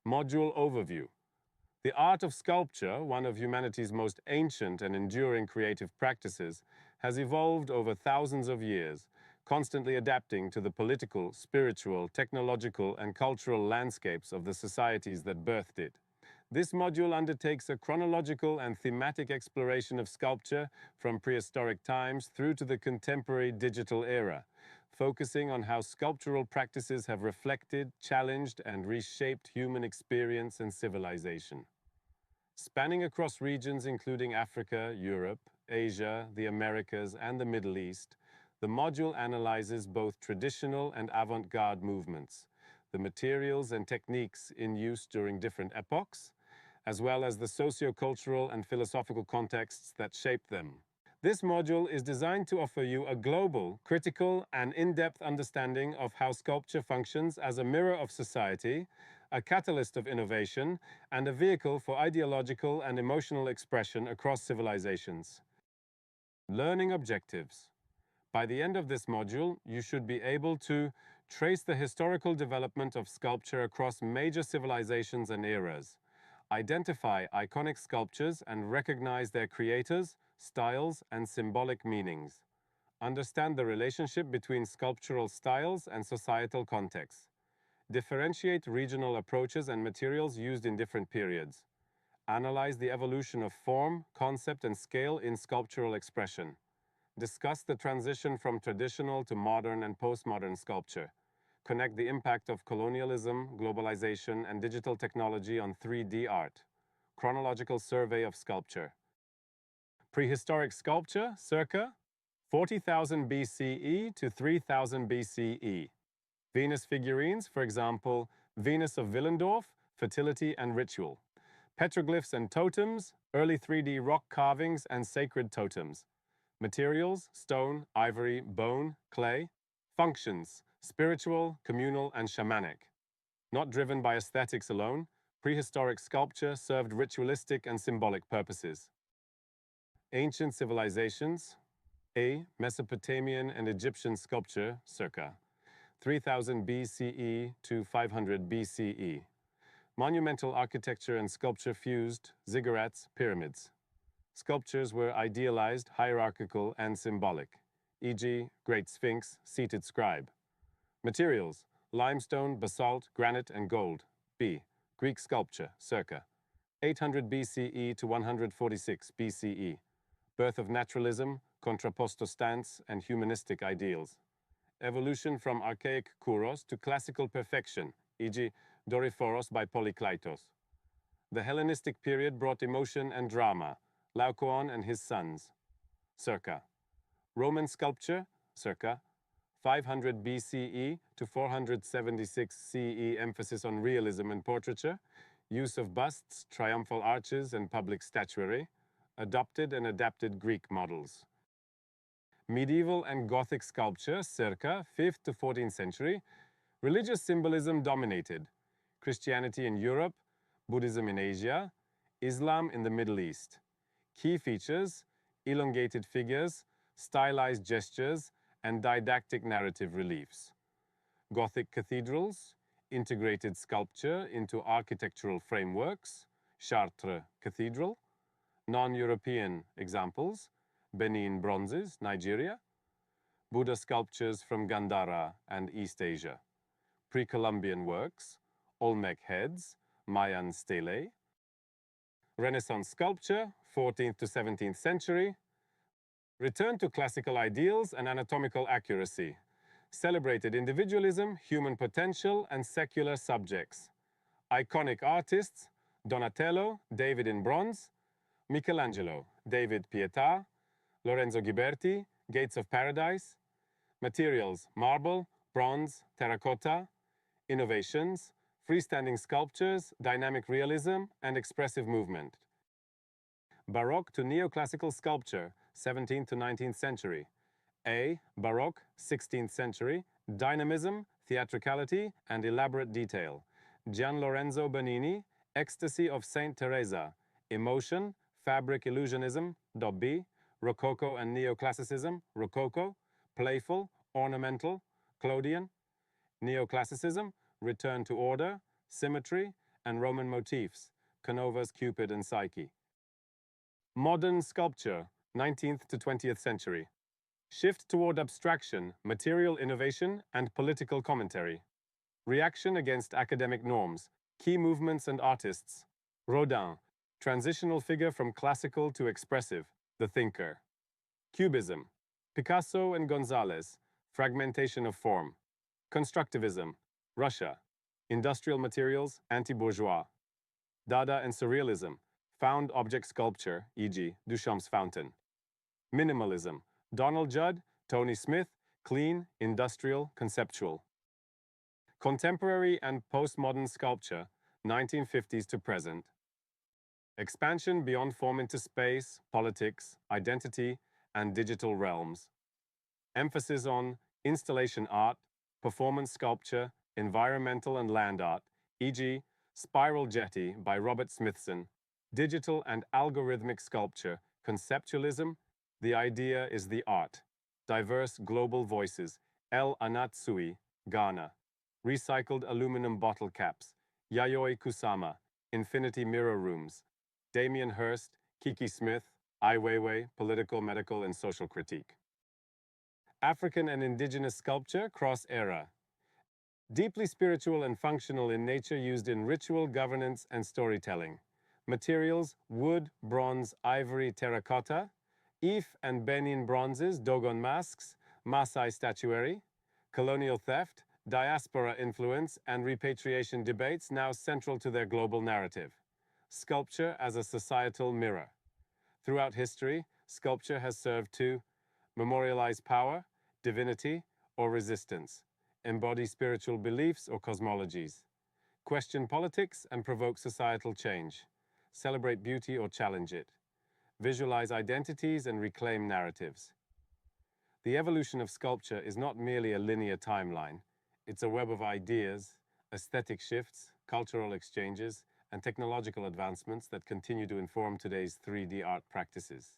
Module Overview. The art of sculpture, one of humanity's most ancient and enduring creative practices, has evolved over thousands of years, constantly adapting to the political, spiritual, technological, and cultural landscapes of the societies that birthed it. This module undertakes a chronological and thematic exploration of sculpture from prehistoric times through to the contemporary digital era, focusing on how sculptural practices have reflected, challenged, and reshaped human experience and civilization. Spanning across regions including Africa, Europe, Asia, the Americas, and the Middle East, the module analyzes both traditional and avant-garde movements, the materials and techniques in use during different epochs, as well as the sociocultural and philosophical contexts that shaped them. This module is designed to offer you a global, critical, and in-depth understanding of how sculpture functions as a mirror of society, a catalyst of innovation, and a vehicle for ideological and emotional expression across civilizations. Learning objectives. By the end of this module, you should be able to trace the historical development of sculpture across major civilizations and eras, identify iconic sculptures and recognize their creators, styles, and symbolic meanings. Understand the relationship between sculptural styles and societal contexts. Differentiate regional approaches and materials used in different periods. Analyze the evolution of form, concept, and scale in sculptural expression. Discuss the transition from traditional to modern and postmodern sculpture. Connect the impact of colonialism, globalization, and digital technology on 3D art. Chronological survey of sculpture. Prehistoric sculpture, circa 40,000 BCE to 3000 BCE. Venus figurines, for example, Venus of Willendorf, fertility and ritual. Petroglyphs and totems, early 3D rock carvings and sacred totems. Materials, stone, ivory, bone, clay. Functions, spiritual, communal, and shamanic. Not driven by aesthetics alone, prehistoric sculpture served ritualistic and symbolic purposes. Ancient civilizations. A. Mesopotamian and Egyptian sculpture, circa 3000 BCE to 500 BCE. Monumental architecture and sculpture fused, ziggurats, pyramids. Sculptures were idealized, hierarchical, and symbolic, e.g., Great Sphinx, seated scribe. Materials, limestone, basalt, granite, and gold. B. Greek sculpture, circa 800 BCE to 146 BCE. Birth of naturalism, contrapposto stance, and humanistic ideals. Evolution from archaic kouros to classical perfection, e.g., Doryphoros by Polykleitos. The Hellenistic period brought emotion and drama, Laocoon and his sons, circa. Roman sculpture, circa 500 BCE to 476 CE, emphasis on realism and portraiture, use of busts, triumphal arches, and public statuary, adopted and adapted Greek models. Medieval and Gothic sculpture, circa 5th to 14th century, religious symbolism dominated. Christianity in Europe, Buddhism in Asia, Islam in the Middle East. Key features, elongated figures, stylized gestures, and didactic narrative reliefs. Gothic cathedrals, integrated sculpture into architectural frameworks, Chartres Cathedral. Non-European examples, Benin bronzes, Nigeria. Buddha sculptures from Gandhara and East Asia. Pre-Columbian works, Olmec heads, Mayan stelae. Renaissance sculpture, 14th to 17th century. Return to classical ideals and anatomical accuracy. Celebrated individualism, human potential, and secular subjects. Iconic artists, Donatello, David in bronze. Michelangelo, David Pietà. Lorenzo Ghiberti, Gates of Paradise. Materials, marble, bronze, terracotta. Innovations, freestanding sculptures, dynamic realism, and expressive movement. Baroque to neoclassical sculpture, 17th to 19th century. A. Baroque, 16th century, dynamism, theatricality, and elaborate detail. Gian Lorenzo Bernini, Ecstasy of Saint Teresa, emotion, fabric illusionism, B. Rococo and neoclassicism, Rococo, playful, ornamental, Claudian. Neoclassicism, return to order, symmetry, and Roman motifs, Canova's Cupid and Psyche. Modern sculpture, 19th to 20th century. Shift toward abstraction, material innovation, and political commentary. Reaction against academic norms, key movements and artists. Rodin, transitional figure from classical to expressive, the thinker. Cubism, Picasso and Gonzalez, fragmentation of form. Constructivism, Russia, industrial materials, anti-bourgeois. Dada and Surrealism, found object sculpture, e.g., Duchamp's fountain. Minimalism, Donald Judd, Tony Smith, clean, industrial, conceptual. Contemporary and postmodern sculpture, 1950s to present. Expansion beyond form into space, politics, identity, and digital realms. Emphasis on installation art, performance sculpture, environmental and land art, e.g., Spiral Jetty by Robert Smithson, digital and algorithmic sculpture, conceptualism, the idea is the art. Diverse global voices, El Anatsui, Ghana. Recycled aluminum bottle caps, Yayoi Kusama, Infinity Mirror Rooms. Damien Hirst, Kiki Smith, Ai Weiwei, Political, Medical, and Social Critique. African and indigenous sculpture, cross-era. Deeply spiritual and functional in nature, used in ritual, governance, and storytelling. Materials, wood, bronze, ivory, terracotta. If and Benin bronzes, Dogon masks, Maasai statuary. Colonial theft, diaspora influence, and repatriation debates now central to their global narrative. Sculpture as a societal mirror. Throughout history, sculpture has served to memorialize power, divinity, or resistance, embody spiritual beliefs or cosmologies, question politics and provoke societal change, celebrate beauty or challenge it, visualize identities and reclaim narratives. The evolution of sculpture is not merely a linear timeline. It's a web of ideas, aesthetic shifts, cultural exchanges, and technological advancements that continue to inform today's 3D art practices.